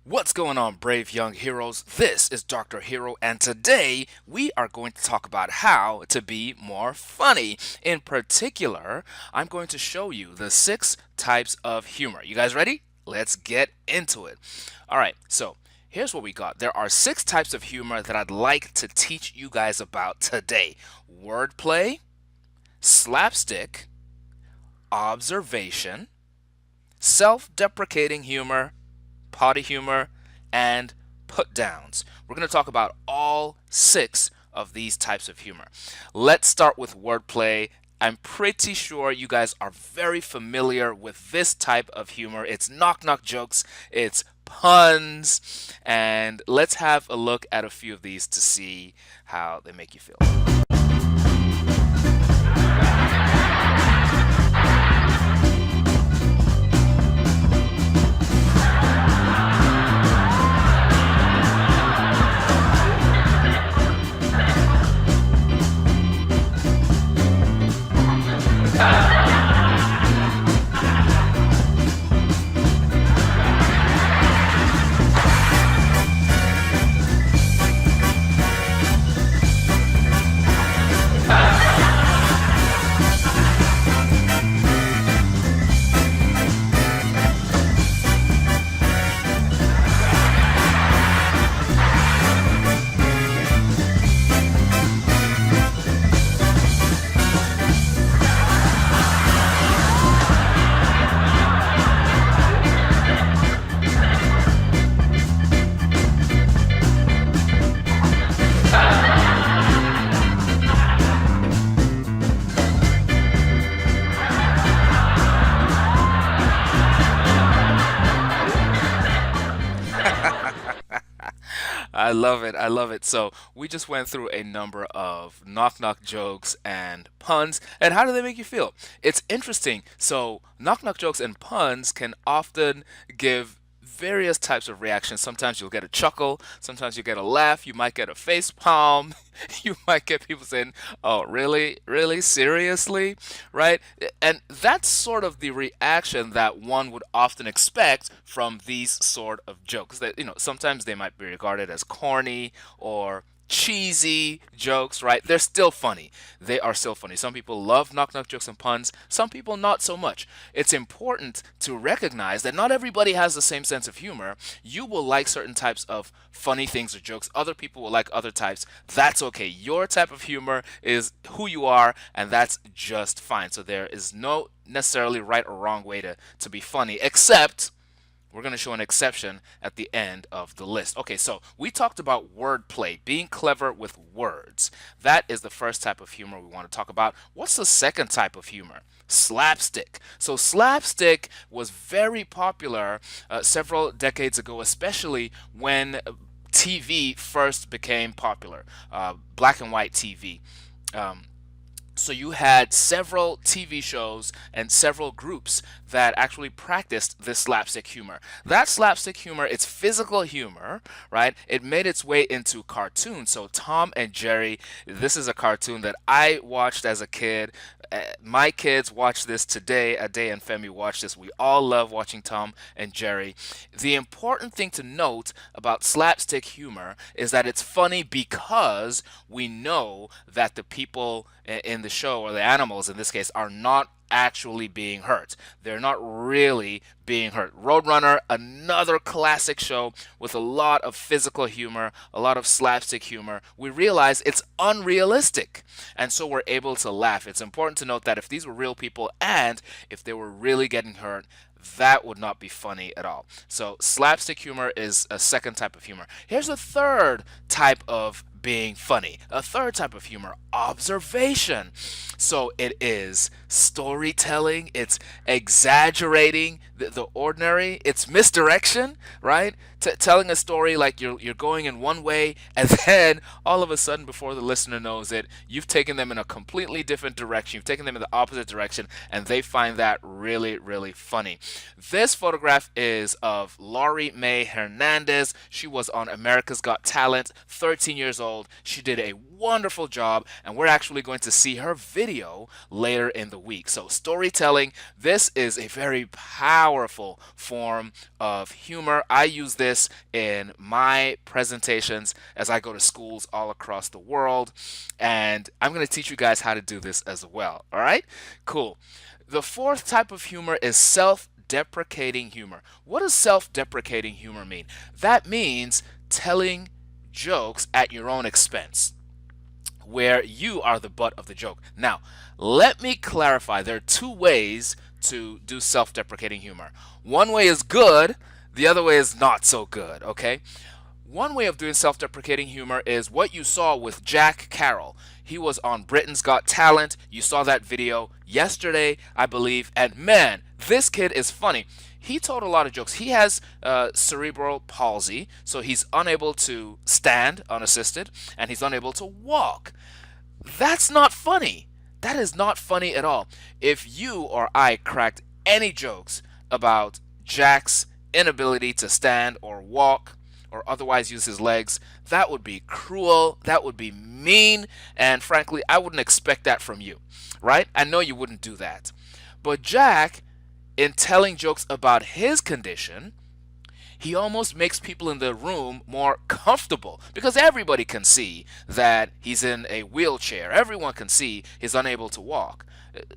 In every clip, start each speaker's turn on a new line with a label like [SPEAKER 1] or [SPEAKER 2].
[SPEAKER 1] What's going on, brave young heroes? This is Dr. Hero, and today we are going to talk about how to be more funny. In particular, I'm going to show you the 6 types of humor. You guys ready? Let's get into it. All right, so here's what we got. There are 6 types of humor that I'd like to teach you guys about today: wordplay, slapstick, observation, self deprecating humor, potty humor, and put downs. We're going to talk about all 6 of these types of humor. Let's start with wordplay. I'm pretty sure you guys are very familiar with this type of humor. It's knock knock jokes, it's puns, and let's have a look at a few of these to see how they make you feel. I love it. I love it. So we just went through a number of knock knock jokes and puns. And how do they make you feel? It's interesting. So knock knock jokes and puns can often give various types of reactions. Sometimes you'll get a chuckle. Sometimes you get a laugh. You might get a face palm. You might get people saying, "Oh, really? Really? Seriously?" Right? And that's sort of the reaction that one would often expect from these sort of jokes. That, sometimes they might be regarded as corny or cheesy jokes, right? They're still funny. They are still funny. Some people love knock knock jokes and puns, some people not so much. It's important to recognize that not everybody has the same sense of humor. You will like certain types of funny things or jokes, other people will like other types. That's okay. Your type of humor is who you are, and that's just fine. So there is no necessarily right or wrong way to be funny, except we're going to show an exception at the end of the list. Okay, so we talked about wordplay, being clever with words. That is the first type of humor we want to talk about. What's the second type of humor? Slapstick. So, slapstick was very popular several decades ago, especially when TV first became popular, black and white TV. Um, so you had several TV shows and several groups that actually practiced this slapstick humor. That slapstick humor, it's physical humor, right? It made its way into cartoons. So Tom and Jerry, this is a cartoon that I watched as a kid. My kids watch this today. Ade and Femi watch this. We all love watching Tom and Jerry. The important thing to note about slapstick humor is that it's funny because we know that the people in the show, or the animals in this case, are not actually being hurt. They're not really being hurt. Roadrunner, another classic show with a lot of physical humor, a lot of slapstick humor. We realize it's unrealistic, and so we're able to laugh. It's important to note that if these were real people and if they were really getting hurt, that would not be funny at all. So, slapstick humor is a second type of humor. Here's a third type of being funny. A third type of humor: observation. So it is storytelling, it's exaggerating the ordinary, it's misdirection, right? Telling a story like you're going in one way, and then all of a sudden, before the listener knows it, you've taken them in a completely different direction. You've taken them in the opposite direction, and they find that really, really funny. This photograph is of Laurie Mae Hernandez. She was on America's Got Talent, 13 years old. old. She did a wonderful job, and we're actually going to see her video later in the week. So, storytelling, this is a very powerful form of humor. I use this in my presentations as I go to schools all across the world, and I'm going to teach you guys how to do this as well. All right? Cool. The fourth type of humor is self-deprecating humor. What does self-deprecating humor mean? That means telling jokes at your own expense, where you are the butt of the joke. Now, let me clarify. There are two ways to do self-deprecating humor. One way is good, the other way is not so good, okay? One way of doing self-deprecating humor is what you saw with Jack Carroll. He was on Britain's Got Talent. You saw that video yesterday, I believe, and man, this kid is funny. He told a lot of jokes. He has cerebral palsy, so he's unable to stand unassisted, and he's unable to walk. That's not funny. That is not funny at all. If you or I cracked any jokes about Jack's inability to stand or walk or otherwise use his legs, that would be cruel, that would be mean, and frankly, I wouldn't expect that from you, right? I know you wouldn't do that. But Jack, in telling jokes about his condition, he almost makes people in the room more comfortable because everybody can see that he's in a wheelchair. Everyone can see he's unable to walk.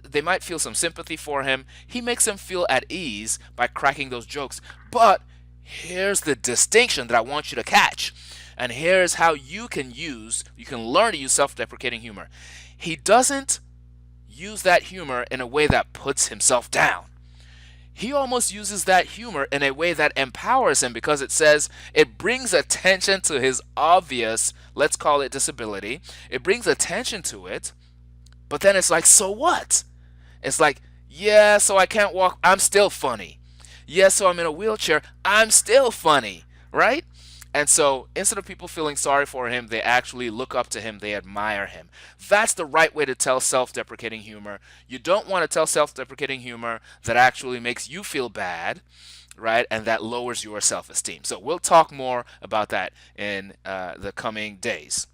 [SPEAKER 1] They might feel some sympathy for him. He makes them feel at ease by cracking those jokes. But here's the distinction that I want you to catch. And here's how you can learn to use self-deprecating humor. He doesn't use that humor in a way that puts himself down. He almost uses that humor in a way that empowers him because it brings attention to his obvious, let's call it disability. It brings attention to it, but then it's like, so what? It's like, yeah, so I can't walk, I'm still funny. Yeah, so I'm in a wheelchair, I'm still funny, right? And so instead of people feeling sorry for him, they actually look up to him, they admire him. That's the right way to tell self-deprecating humor. You don't want to tell self-deprecating humor that actually makes you feel bad, right? And that lowers your self-esteem. So we'll talk more about that in the coming days.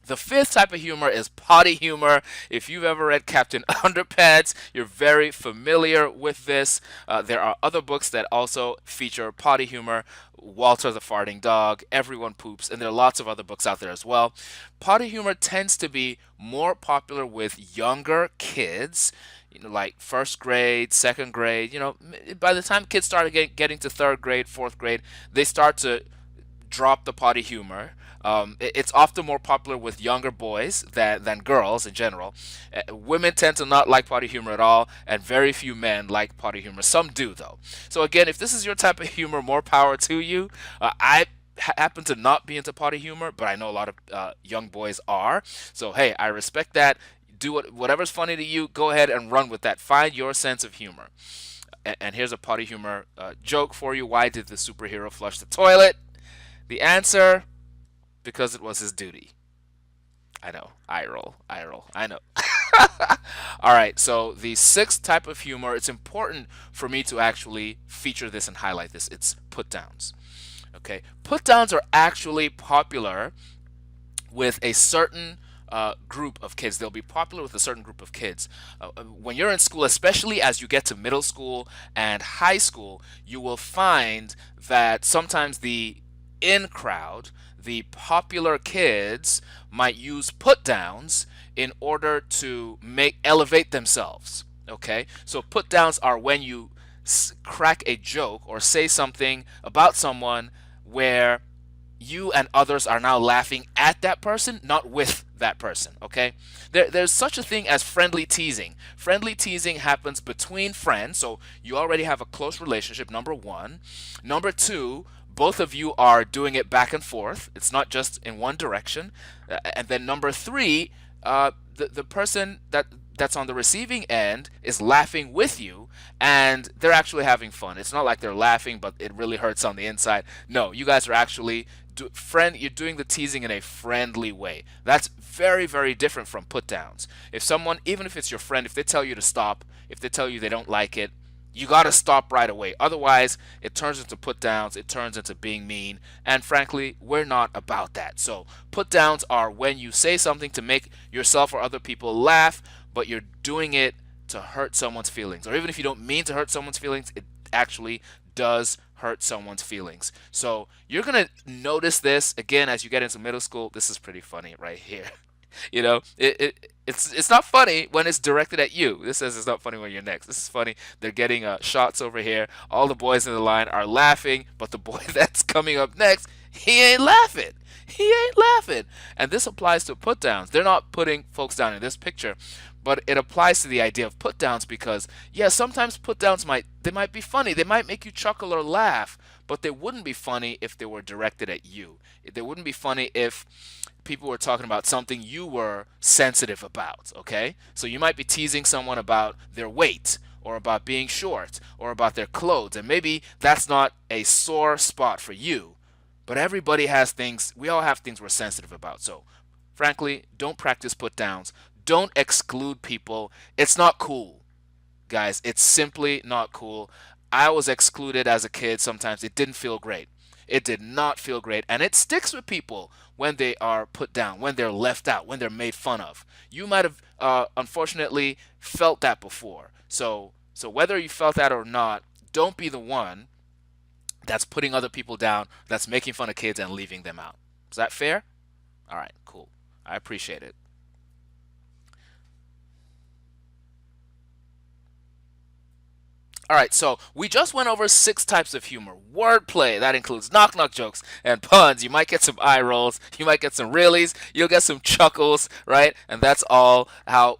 [SPEAKER 1] The fifth type of humor is potty humor. If you've ever read Captain Underpants, you're very familiar with this. There are other books that also feature potty humor. Walter the Farting Dog, Everyone Poops, and there are lots of other books out there as well. Potty humor tends to be more popular with younger kids, like first grade, second grade. By the time kids start getting to third grade, fourth grade, they start to drop the potty humor. It's often more popular with younger boys than girls in general. Women tend to not like potty humor at all, and very few men like potty humor. Some do, though. So again, if this is your type of humor, more power to you. I happen to not be into potty humor, but I know a lot of young boys are. So hey, I respect that. Do whatever's funny to you. Go ahead and run with that. Find your sense of humor. And here's a potty humor joke for you. Why did the superhero flush the toilet? The answer: because it was his duty. I know. Eye roll. I know. All right. So the sixth type of humor, it's important for me to actually feature this and highlight this. It's put downs. Okay. Put downs are actually popular with a certain group of kids. They'll be popular with a certain group of kids. When you're in school, especially as you get to middle school and high school, you will find that sometimes the in crowd, the popular kids, might use put downs in order to elevate themselves. Okay, so put downs are when you crack a joke or say something about someone where you and others are now laughing at that person, not with that person. Okay, there's such a thing as friendly teasing. Friendly teasing happens between friends, so you already have a close relationship, number one. Number two, both of you are doing it back and forth. It's not just in one direction. And then number three, the person that's on the receiving end is laughing with you, and they're actually having fun. It's not like they're laughing, but it really hurts on the inside. No, you guys are actually you're doing the teasing in a friendly way. That's very, very different from put downs. If someone, even if it's your friend, if they tell you to stop, if they tell you they don't like it, You got to stop right away. Otherwise, it turns into put downs, it turns into being mean, and frankly, we're not about that. So, put downs are when you say something to make yourself or other people laugh, but you're doing it to hurt someone's feelings. Or even if you don't mean to hurt someone's feelings, it actually does hurt someone's feelings. So, you're going to notice this again as you get into middle school. This is pretty funny right here. It's not funny when it's directed at you. This says it's not funny when you're next. This is funny. They're getting shots over here. All the boys in the line are laughing, but the boy that's coming up next, he ain't laughing. He ain't laughing. And this applies to put downs. They're not putting folks down in this picture, but it applies to the idea of put downs because yeah, sometimes put downs might be funny. They might make you chuckle or laugh, but they wouldn't be funny if they were directed at you. They wouldn't be funny if people were talking about something you were sensitive about, okay? So you might be teasing someone about their weight or about being short or about their clothes, and maybe that's not a sore spot for you, but everybody has things, we all have things we're sensitive about. So, frankly, don't practice put downs. Don't exclude people. It's not cool, guys. It's simply not cool. I was excluded as a kid sometimes. It didn't feel great. It did not feel great. And it sticks with people when they are put down, when they're left out, when they're made fun of. You might have, unfortunately, felt that before. So whether you felt that or not, don't be the one that's putting other people down, that's making fun of kids and leaving them out. Is that fair? All right, cool. I appreciate it. All right, so we just went over six types of humor. Wordplay, that includes knock knock jokes and puns. You might get some eye rolls, you might get some reallys, you'll get some chuckles, right? And that's all how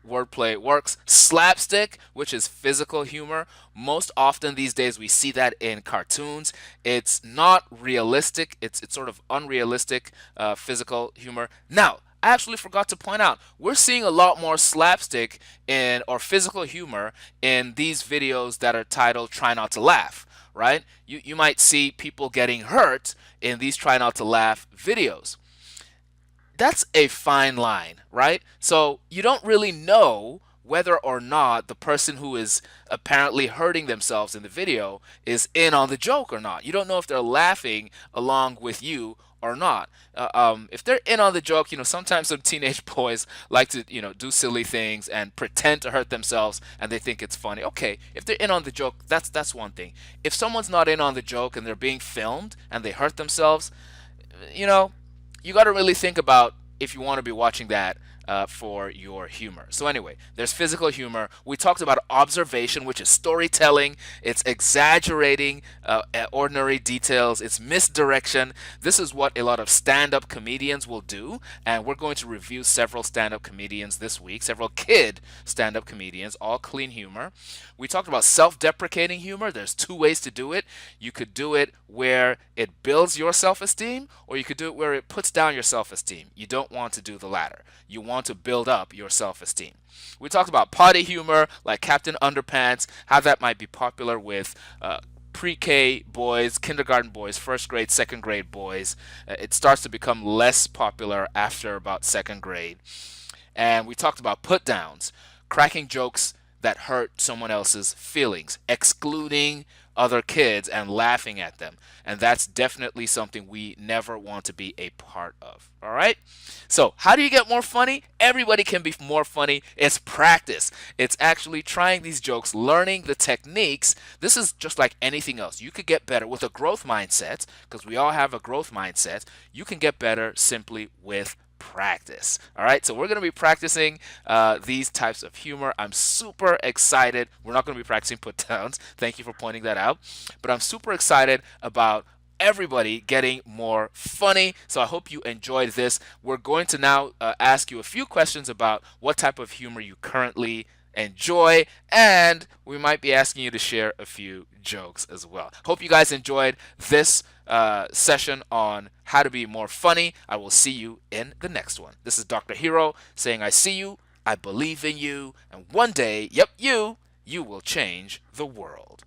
[SPEAKER 1] wordplay works. Slapstick, which is physical humor. Most often these days we see that in cartoons. It's not realistic, it's sort of unrealistic physical humor. Now, I actually forgot to point out, we're seeing a lot more slapstick in or physical humor in these videos that are titled Try Not to Laugh, right? You might see people getting hurt in these Try Not to Laugh videos. That's a fine line, right? So you don't really know whether or not the person who is apparently hurting themselves in the video is in on the joke or not. You don't know if they're laughing along with you or not. If they're in on the joke, sometimes some teenage boys like to, do silly things and pretend to hurt themselves and they think it's funny. Okay, if they're in on the joke, that's one thing. If someone's not in on the joke and they're being filmed and they hurt themselves, you know, you got to really think about if you want to be watching that for your humor. So anyway, there's physical humor. We talked about observation, which is storytelling. It's exaggerating ordinary details. It's misdirection. This is what a lot of stand-up comedians will do, and we're going to review several stand-up comedians this week, several kid stand-up comedians, all clean humor. We talked about self-deprecating humor. There's two ways to do it. You could do it where it builds your self-esteem, or you could do it where it puts down your self-esteem. You don't want to do the latter. You want to build up your self-esteem. We talked about potty humor, like Captain Underpants, how that might be popular with pre-K boys, kindergarten boys, first grade, second grade boys. It starts to become less popular after about second grade. And we talked about put downs, cracking jokes that hurt someone else's feelings, excluding other kids and laughing at them. And that's definitely something we never want to be a part of. All right? So, how do you get more funny? Everybody can be more funny. It's practice. It's actually trying these jokes, learning the techniques. This is just like anything else. You could get better with a growth mindset, because we all have a growth mindset. You can get better simply with practice. All right, so we're going to be practicing these types of humor. I'm super excited. We're not going to be practicing put downs. Thank you for pointing that out. But I'm super excited about everybody getting more funny. So I hope you enjoyed this. We're going to now ask you a few questions about what type of humor you currently enjoy, and we might be asking you to share a few jokes as well. Hope you guys enjoyed this session on how to be more funny. I will see you in the next one. This is Dr. Hero saying I see you, I believe in you, and one day, yep, you will change the world.